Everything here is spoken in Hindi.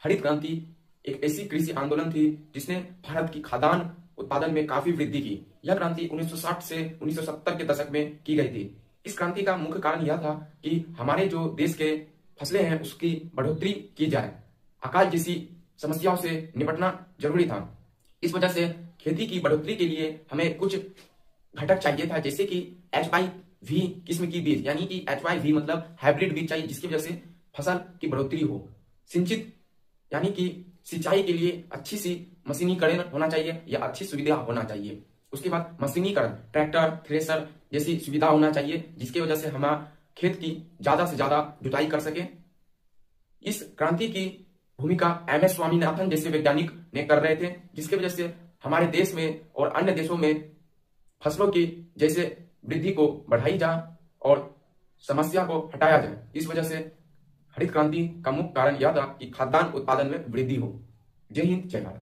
हरित क्रांति एक ऐसी कृषि आंदोलन थी जिसने भारत की खाद्यान्न उत्पादन में काफी वृद्धि की। यह क्रांति 1960 से 1970 के दशक में की गई थी। इस क्रांति का मुख्य कारण यह था कि हमारे जो देश के फसलें हैं उसकी बढ़ोतरी की जाए। अकाल जैसी समस्याओं से निपटना जरूरी था। इस वजह से खेती की बढ़ोतरी के लिए हमें कुछ घटक चाहिए था, जैसे कि HYV किस्म की बीज, यानी कि HYV मतलब हाइब्रिड बीज चाहिए, जिसकी वजह से फसल की बढ़ोतरी हो। सिंचित यानी कि सिंचाई के लिए अच्छी सी मशीनीकरण होना चाहिए या अच्छी सुविधा होना चाहिए। उसके बाद मशीनीकरण, ट्रैक्टर, थ्रेसर जैसी सुविधा होना चाहिए, जिसकी वजह से हम खेत की ज्यादा से ज्यादा जुताई कर सके। इस क्रांति की भूमिका MS स्वामीनाथन जैसे वैज्ञानिक ने कर रहे थे, जिसकी वजह से हमारे देश में और अन्य देशों में फसलों की जैसे वृद्धि को बढ़ाई जाए और समस्या को हटाया जाए। इस वजह से हरित क्रांति का मुख्य कारण यह था कि खाद्यान्न उत्पादन में वृद्धि हो। जय हिंद, जय भारत।